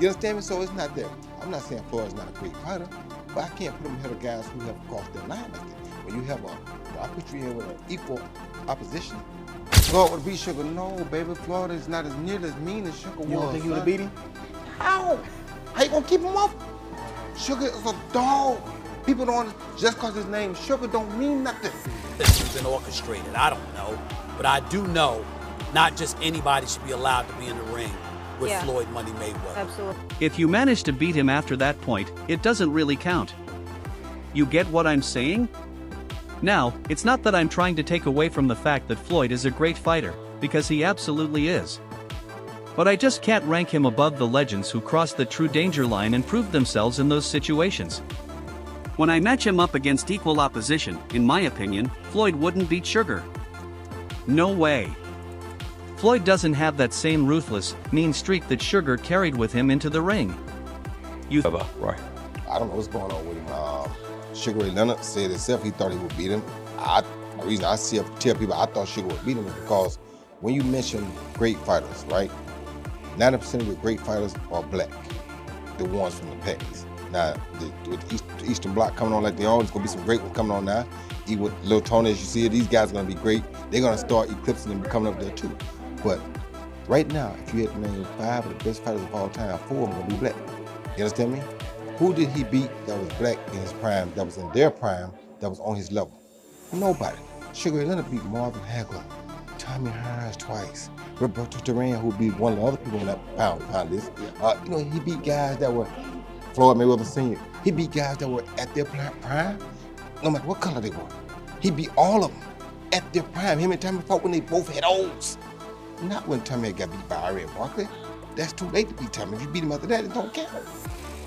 You understand me? So it's not that. I'm not saying Floyd's not a great fighter, but I can't put him ahead of guys who have crossed their line like that. When you have I put you in with an equal opposition. Floyd would beat Sugar. No, baby, Floyd is not as near as mean as Sugar was. You don't think he would have beat him? How? How you gonna keep him off? Sugar is a dog. People don't, just cause his name Sugar don't mean nothing. This has been orchestrated, I don't know. But I do know not just anybody should be allowed to be in the ring with Floyd Money Mayweather. Absolutely. If you manage to beat him after that point, it doesn't really count. You get what I'm saying? Now, it's not that I'm trying to take away from the fact that Floyd is a great fighter, because he absolutely is. But I just can't rank him above the legends who crossed the true danger line and proved themselves in those situations. When I match him up against equal opposition, in my opinion, Floyd wouldn't beat Sugar. No way. Floyd doesn't have that same ruthless, mean streak that Sugar carried with him into the ring. Right. I don't know what's going on with him. Sugar Ray Leonard said himself he thought he would beat him. The reason I tell people I thought Sugar would beat him is because when you mention great fighters, right? 90% of the great fighters are black, the ones from the past. Now, with the Eastern Bloc coming on like they are, there's going to be some great ones coming on now. Even with Lil Tony, as you see, these guys are going to be great. They're going to start eclipsing and coming up there too. But right now, if you had to name 5 of the best fighters of all time, 4 of them are going to be black. You understand me? Who did he beat that was black in his prime, that was in their prime, that was on his level? Nobody. Sugar Ray Leonard beat Marvin Hagler, Tommy Hearns twice, Roberto Duran, who beat one of the other people on that pound list. He beat guys that were Floyd Mayweather Sr. He beat guys that were at their prime, no matter what color they were. He beat all of them at their prime. Him and Tommy fought when they both had O's. Not when Tommy got beat by Irene Barkley. That's too late to beat Tommy. If you beat him after that, it don't count.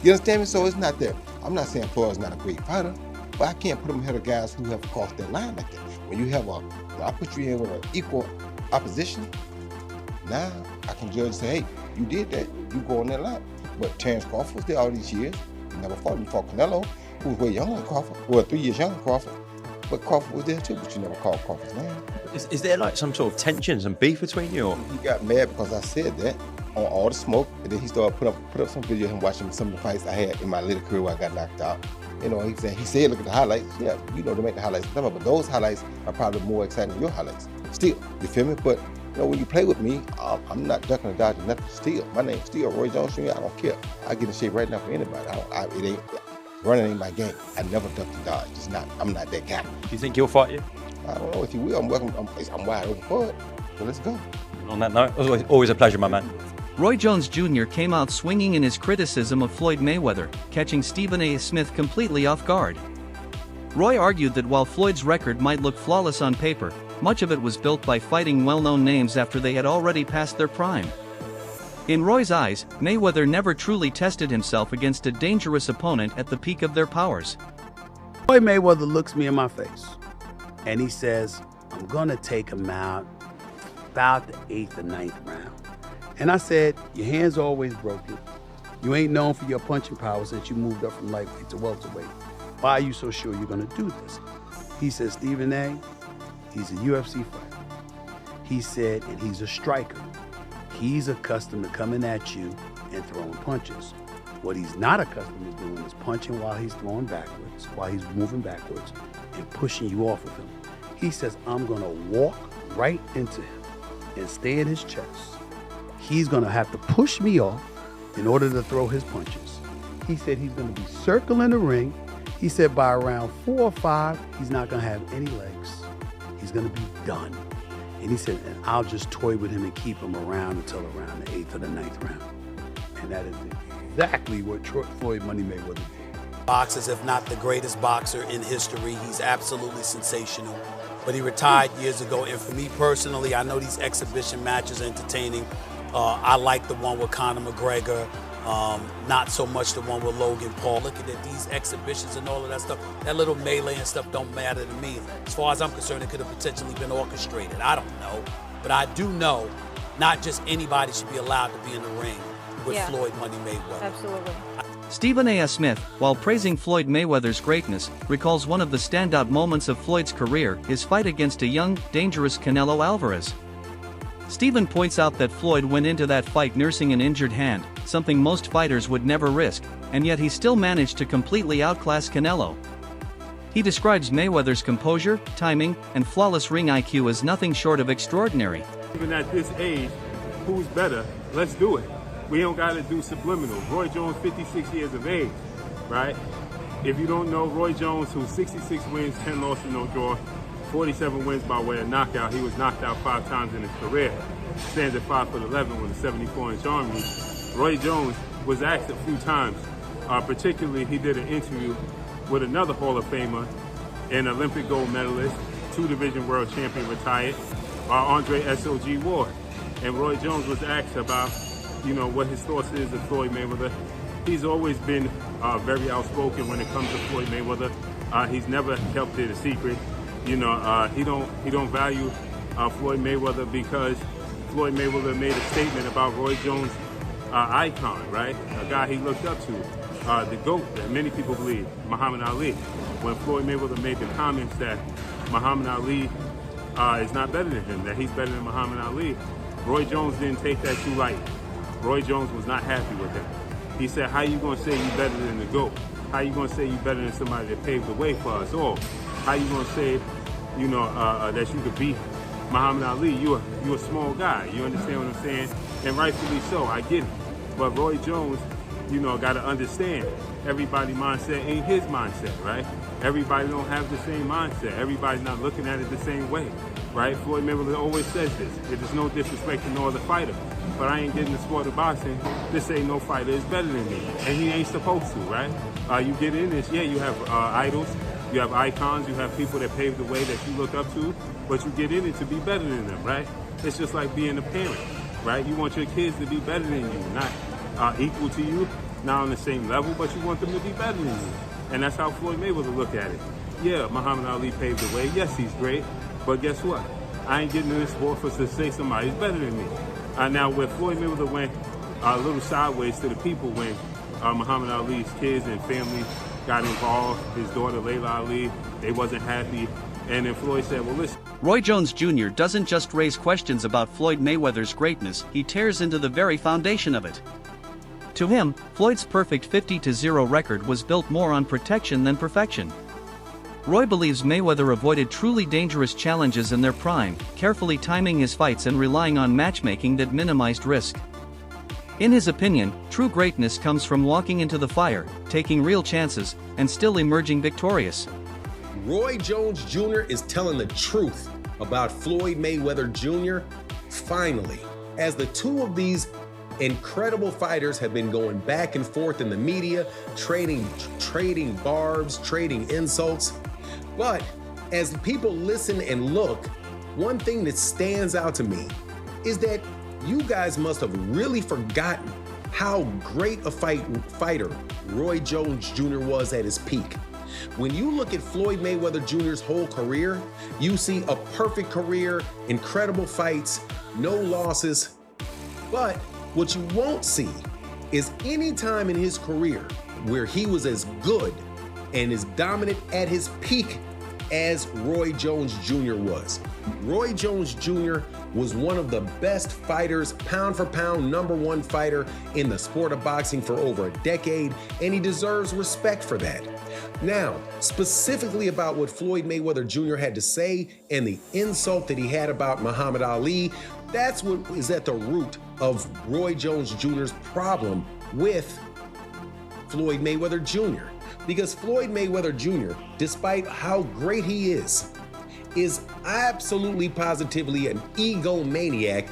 You understand me? So it's not that. I'm not saying Floyd's not a great fighter, but I can't put him ahead of guys who have crossed their line like that. When you have I put you in with an equal opposition, now I can judge and say, hey, you did that, you go on that line. But Terrence Crawford was there all these years. He never fought him. He fought Canelo, who was way younger than Crawford. Well, 3 years younger than Crawford. But Crawford was there too, but you never called Crawford's name. Is there like some sort of tension, some beef between you? Or? He got mad because I said that on All the Smoke, and then he started put up some video of him watching some of the fights I had in my little career where I got knocked out. He said, look at the highlights. Yeah, to make the highlights, but those highlights are probably more exciting than your highlights. Still, you feel me? But when you play with me, I'm not ducking or dodging nothing. Still, my name's still Roy Jones Jr. I don't care. I get in shape right now for anybody. Running ain't my game. I never duck and dodge. I'm not that guy. Do you think he'll fight you? I don't know if he will. I'm wide open for it. So let's go. On that note, it was always a pleasure, my man. Roy Jones Jr. came out swinging in his criticism of Floyd Mayweather, catching Stephen A. Smith completely off guard. Roy argued that while Floyd's record might look flawless on paper, much of it was built by fighting well-known names after they had already passed their prime. In Roy's eyes, Mayweather never truly tested himself against a dangerous opponent at the peak of their powers. Floyd Mayweather looks me in my face, and he says, I'm gonna take him out about the 8th or 9th round. And I said, your hand's always broken. You ain't known for your punching power since you moved up from lightweight to welterweight. Why are you so sure you're gonna do this? He said, Stephen A., he's a UFC fighter. He said, and he's a striker. He's accustomed to coming at you and throwing punches. What he's not accustomed to doing is punching while he's throwing backwards, while he's moving backwards, and pushing you off of him. He says, I'm gonna walk right into him and stay in his chest. He's gonna have to push me off in order to throw his punches. He said he's gonna be circling the ring. He said by around 4 or 5, he's not gonna have any legs. He's gonna be done. And he said, and I'll just toy with him and keep him around until around the 8th or the 9th round. And that is exactly what Floyd Money Mayweather did. Boxers, if not the greatest boxer in history. He's absolutely sensational. But he retired years ago, and for me personally, I know these exhibition matches are entertaining. I like the one with Conor McGregor, not so much the one with Logan Paul. Looking at these exhibitions and all of that stuff, that little melee and stuff don't matter to me. As far as I'm concerned, it could have potentially been orchestrated. I don't know. But I do know not just anybody should be allowed to be in the ring with Floyd Money Mayweather. Absolutely. Stephen A. Smith, while praising Floyd Mayweather's greatness, recalls one of the standout moments of Floyd's career, his fight against a young, dangerous Canelo Alvarez. Stephen points out that Floyd went into that fight nursing an injured hand, something most fighters would never risk, and yet he still managed to completely outclass Canelo. He describes Mayweather's composure, timing, and flawless ring IQ as nothing short of extraordinary. Even at this age, who's better? Let's do it. We don't got to do subliminal. Roy Jones, 56 years of age, right? If you don't know, Roy Jones, who's 66 wins, 10 losses, no draw, 47 wins by way of knockout. He was knocked out 5 times in his career. Stands at 5'11" with a 74-inch arm reach. Roy Jones was asked a few times, particularly he did an interview with another Hall of Famer, an Olympic gold medalist, 2-division world champion retired, Andre S.O.G. Ward. And Roy Jones was asked about, what his thoughts is of Floyd Mayweather. He's always been very outspoken when it comes to Floyd Mayweather. He's never kept it a secret. He don't value Floyd Mayweather because Floyd Mayweather made a statement about Roy Jones' icon, right? A guy he looked up to, the GOAT that many people believe, Muhammad Ali. When Floyd Mayweather made the comments that Muhammad Ali is not better than him, that he's better than Muhammad Ali, Roy Jones didn't take that too light. Roy Jones was not happy with him. He said, how you gonna say you better than the GOAT? How you gonna say you better than somebody that paved the way for us all? How you gonna say, that you could beat Muhammad Ali? You a small guy. You understand what I'm saying? And rightfully so, I get it. But Roy Jones, gotta understand, everybody's mindset ain't his mindset, right? Everybody don't have the same mindset. Everybody's not looking at it the same way, right? Floyd Mayweather always says this. It is no disrespect to no other fighter, but I ain't getting the sport of boxing. This ain't no fighter is better than me, and he ain't supposed to, right? You get in this, yeah, you have idols, you have icons, you have people that pave the way that you look up to, but you get in it to be better than them, right? It's just like being a parent, right? You want your kids to be better than you, not equal to you, not on the same level, but you want them to be better than you. And that's how Floyd Mayweather look at it. Yeah, Muhammad Ali paved the way. Yes, he's great, but guess what? I ain't getting in this sport to say somebody's better than me. Now, where Floyd Mayweather went a little sideways to the people when Muhammad Ali's kids and family got involved, his daughter Layla Ali, they wasn't happy, and then Floyd said, well, listen. Roy Jones Jr. doesn't just raise questions about Floyd Mayweather's greatness, he tears into the very foundation of it. To him, Floyd's perfect 50-0 record was built more on protection than perfection. Roy believes Mayweather avoided truly dangerous challenges in their prime, carefully timing his fights and relying on matchmaking that minimized risk. In his opinion, true greatness comes from walking into the fire, taking real chances, and still emerging victorious. Roy Jones Jr. is telling the truth about Floyd Mayweather Jr. Finally, as the two of these incredible fighters have been going back and forth in the media, trading barbs, trading insults. But as people listen and look, one thing that stands out to me is that you guys must have really forgotten how great a fighter Roy Jones Jr. was at his peak. When you look at Floyd Mayweather Jr.'s whole career, you see a perfect career, incredible fights, no losses. But what you won't see is any time in his career where he was as good and as dominant at his peak as Roy Jones Jr. was. Roy Jones Jr. was one of the best fighters, pound for pound, #1 fighter in the sport of boxing for over a decade, and he deserves respect for that. Now, specifically about what Floyd Mayweather Jr. had to say and the insult that he had about Muhammad Ali, that's what is at the root of Roy Jones Jr.'s problem with Floyd Mayweather Jr. Because Floyd Mayweather Jr., despite how great he is absolutely positively an egomaniac,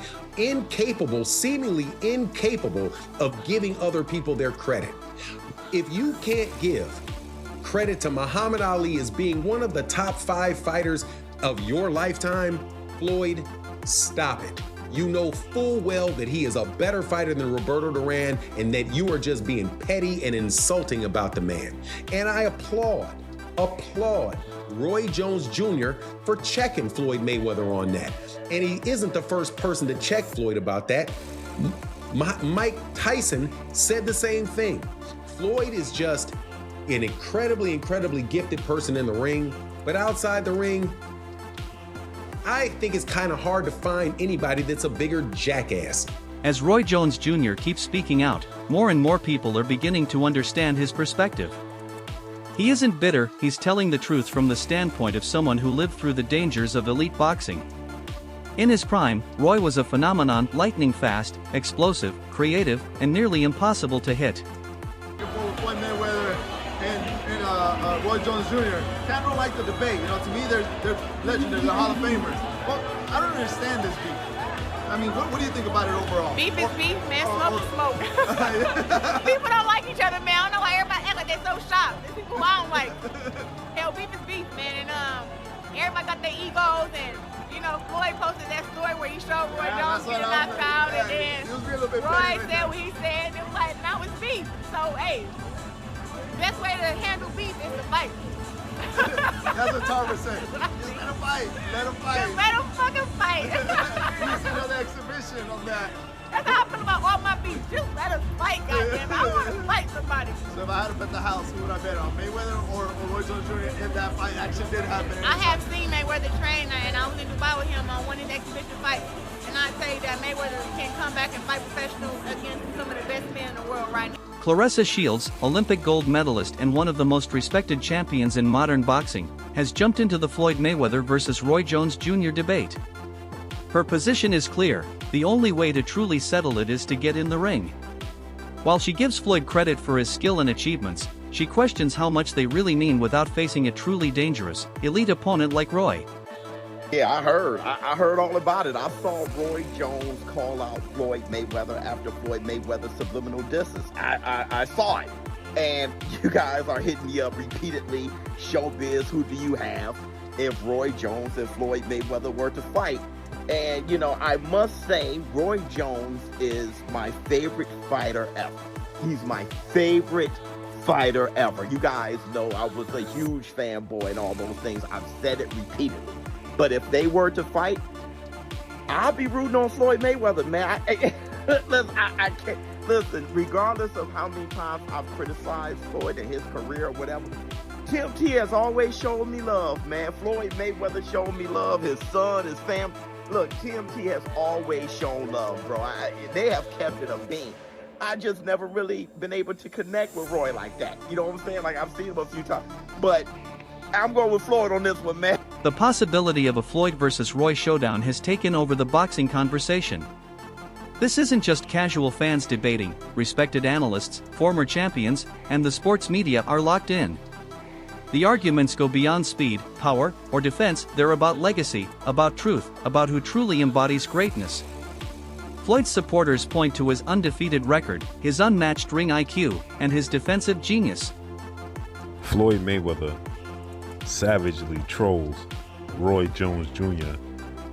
seemingly incapable of giving other people their credit. If you can't give credit to Muhammad Ali as being one of the top 5 fighters of your lifetime, Floyd, stop it. You know full well that he is a better fighter than Roberto Duran and that you are just being petty and insulting about the man. And I applaud Roy Jones Jr. for checking Floyd Mayweather on that. And he isn't the first person to check Floyd about that. Mike Tyson said the same thing. Floyd is just an incredibly gifted person in the ring, but outside the ring, I think it's kind of hard to find anybody that's a bigger jackass As Roy Jones Jr. keeps speaking out, more and more people are beginning to understand his perspective. He isn't bitter, he's telling the truth from the standpoint of someone who lived through the dangers of elite boxing. In his prime, Roy was a phenomenon, lightning fast, explosive, creative, and nearly impossible to hit. Floyd Mayweather and Roy Jones Jr. Kind of like the debate, you know. To me, they're legendary, they're Hall of Famers. Well, I don't understand this beef. I mean, what do you think about it overall? Beef is beef, man. Smoke is smoke. People don't like each other, man. I don't know why everybody act like they're so shocked. There's people who I don't like. Hell, beef is beef, man. And everybody got their egos. And you know, Floyd posted that story where he showed Roy Jones getting knocked out, and then Roy said what he said. And it was like, now it's beef. So, hey, best way to handle beef is to fight. That's what Tarver said. Just let him fight. Let him fight. Just let him fucking fight. You see another exhibition of that. That's how I feel about all my beef. Just let us fight, goddamn. I want to fight somebody. So if I had to bet the house, who would I bet on? Mayweather or Roy Jones Jr. if that fight actually did happen? I have seen Mayweather train, and I was in Dubai with him on one of his exhibition fights. And I tell you that Mayweather can come back and fight professional against some of the best men in the world right now. Claressa Shields, Olympic gold medalist and one of the most respected champions in modern boxing, has jumped into the Floyd Mayweather vs. Roy Jones Jr. debate. Her position is clear: the only way to truly settle it is to get in the ring. While she gives Floyd credit for his skill and achievements, she questions how much they really mean without facing a truly dangerous, elite opponent like Roy. Yeah, I heard all about it. I saw Roy Jones call out Floyd Mayweather after Floyd Mayweather's subliminal disses. I saw it. And you guys are hitting me up repeatedly. Showbiz, who do you have if Roy Jones and Floyd Mayweather were to fight? And, you know, I must say, Roy Jones is my favorite fighter ever. He's my favorite fighter ever. You guys know I was a huge fanboy and all those things. I've said it repeatedly. But if they were to fight, I'll be rooting on Floyd Mayweather, man. I can't. Listen, regardless of how many times I've criticized Floyd and his career or whatever, Tim T has always shown me love, man. Floyd Mayweather showed me love, his son, his family. Look, Tim T has always shown love, bro. They have kept it a beam. I just never really been able to connect with Roy like that. You know what I'm saying? Like, I've seen him a few times. But I'm going with Floyd on this one, man. The possibility of a Floyd vs. Roy showdown has taken over the boxing conversation. This isn't just casual fans debating, respected analysts, former champions, and the sports media are locked in. The arguments go beyond speed, power, or defense. They're about legacy, about truth, about who truly embodies greatness. Floyd's supporters point to his undefeated record, his unmatched ring IQ, and his defensive genius. Floyd Mayweather savagely trolls Roy Jones Jr.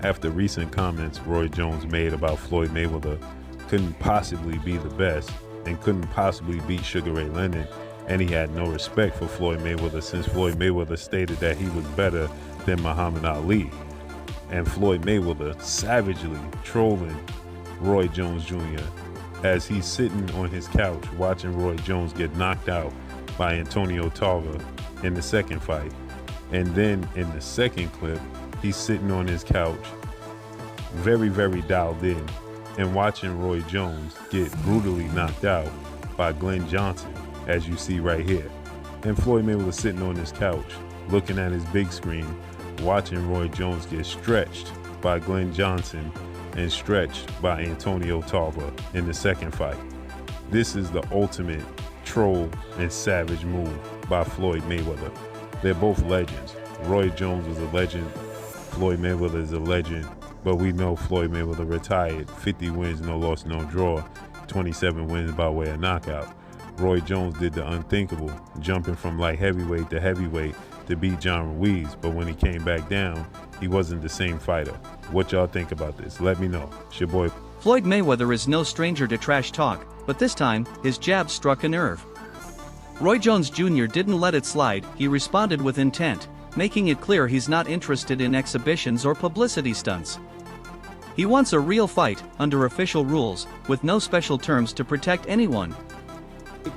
after recent comments Roy Jones made about Floyd Mayweather couldn't possibly be the best and couldn't possibly beat Sugar Ray Leonard, and he had no respect for Floyd Mayweather since Floyd Mayweather stated that he was better than Muhammad Ali. And Floyd Mayweather savagely trolling Roy Jones Jr. as he's sitting on his couch watching Roy Jones get knocked out by Antonio Tarver in the second fight. And then in the second clip, he's sitting on his couch, very, very dialed in, and watching Roy Jones get brutally knocked out by Glenn Johnson, as you see right here. And Floyd Mayweather sitting on his couch, looking at his big screen, watching Roy Jones get stretched by Glenn Johnson and stretched by Antonio Tarver in the second fight. This is the ultimate troll and savage move by Floyd Mayweather. They're both legends. Roy Jones was a legend. Floyd Mayweather is a legend. But we know Floyd Mayweather retired. 50 wins, no loss, no draw. 27 wins by way of knockout. Roy Jones did the unthinkable, jumping from light heavyweight to heavyweight to beat John Ruiz. But when he came back down, he wasn't the same fighter. What y'all think about this? Let me know. It's your boy. Floyd Mayweather is no stranger to trash talk, but this time, his jab struck a nerve. Roy Jones Jr. didn't let it slide, he responded with intent, making it clear he's not interested in exhibitions or publicity stunts. He wants a real fight, under official rules, with no special terms to protect anyone.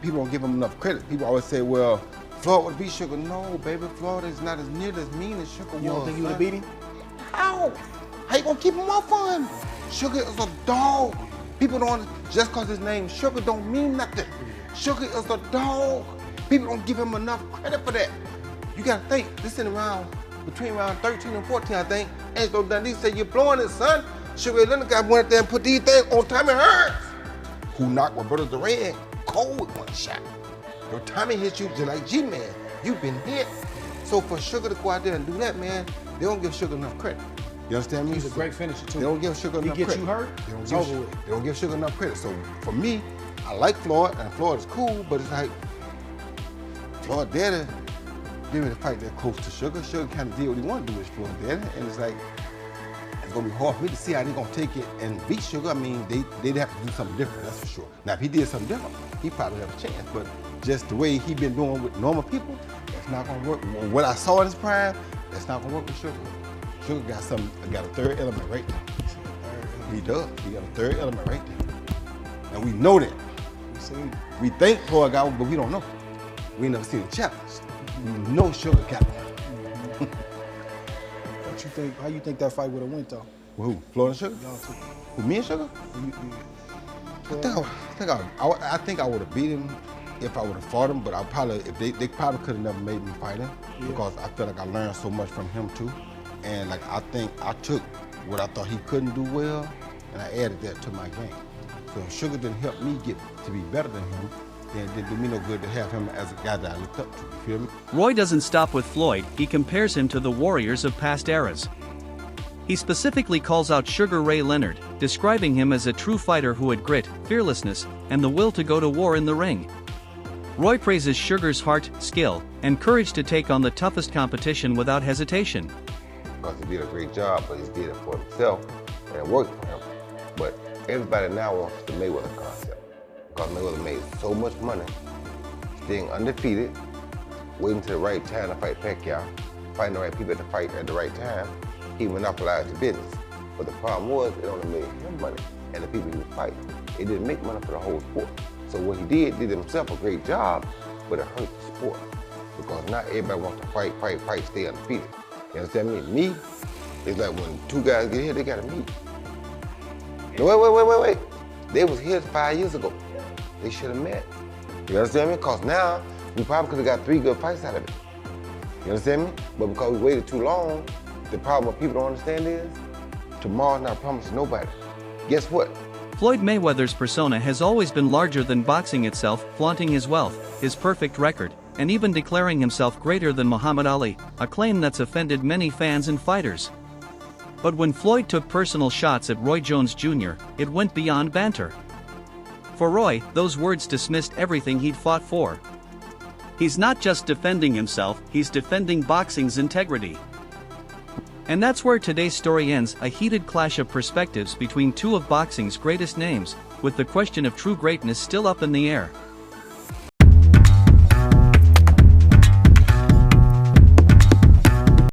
People don't give him enough credit. People always say, well, Floyd would beat Sugar. No, baby, Floyd is not as near as mean as Sugar was. You don't think he would beat him? How? How you gonna keep him off on? Sugar is a dog. People don't, just because his name Sugar don't mean nothing. Sugar is a dog. People don't give him enough credit for that. You gotta think, this in between round 13 and 14, I think. Angelo Dundee said, you're blowing it, son. Sugar Ray Leonard got went up there and put these things on Tommy Hearns, who knocked Roberto Duran cold with one shot. Your Tommy hit you just like G-Man. You've been hit. So for Sugar to go out there and do that, man, they don't give Sugar enough credit. You understand me? He's a great finisher, too. They don't give Sugar enough credit. He gets you hurt, it's over with. They don't give Sugar enough credit. So for me, I like Floyd, and Floyd is cool, but it's like, Floyd Daddy give me the fight that close to Sugar. Sugar kind of did what he wanted to do with Floyd Daddy, and it's like, it's gonna be hard for me to see how they're gonna take it and beat Sugar. I mean, they'd have to do something different, that's for sure. Now, if he did something different, he probably have a chance, but just the way he been doing with normal people, that's not gonna work. What I saw in his prime, that's not gonna work with Sugar. Sugar got a third element right there. He does. He got a third element right there. And we know that. We think Floyd got one, but we don't know. We never seen a challenge. We know Sugar got one. What you think? How you think that fight would have went though? With who? Floyd and Sugar? Y'all two. With me and Sugar? I think I would have beat him if I would have fought him, but I probably, if they probably could have never made me fight him because I feel like I learned so much from him too. And like I think I took what I thought he couldn't do well, and I added that to my game. So if Sugar didn't help me get to be better than him, then it didn't do me no good to have him as a guy that I looked up to. You feel me? Roy doesn't stop with Floyd, he compares him to the warriors of past eras. He specifically calls out Sugar Ray Leonard, describing him as a true fighter who had grit, fearlessness, and the will to go to war in the ring. Roy praises Sugar's heart, skill, and courage to take on the toughest competition without hesitation. Because he did a great job, but he did it for himself, and it worked for him. But everybody now wants the Mayweather concept. Because Mayweather made so much money, staying undefeated, waiting to the right time to fight Pacquiao, fighting the right people to fight at the right time. He monopolized the business. But the problem was, it only made him money, and the people he was fighting. It didn't make money for the whole sport. So what he did himself a great job, but it hurt the sport. Because not everybody wants to fight, stay undefeated. You understand me? Me, it's like when two guys get here, they gotta meet. No, wait. They was here 5 years ago. They should have met. You understand me? Because now, we probably could have got 3 good fights out of it. You understand me? But because we waited too long, the problem what people don't understand is, tomorrow's not promised to nobody. Guess what? Floyd Mayweather's persona has always been larger than boxing itself, flaunting his wealth, his perfect record, and even declaring himself greater than Muhammad Ali, a claim that's offended many fans and fighters. But when Floyd took personal shots at Roy Jones Jr., it went beyond banter. For Roy, those words dismissed everything he'd fought for. He's not just defending himself, he's defending boxing's integrity. And that's where today's story ends, a heated clash of perspectives between two of boxing's greatest names, with the question of true greatness still up in the air.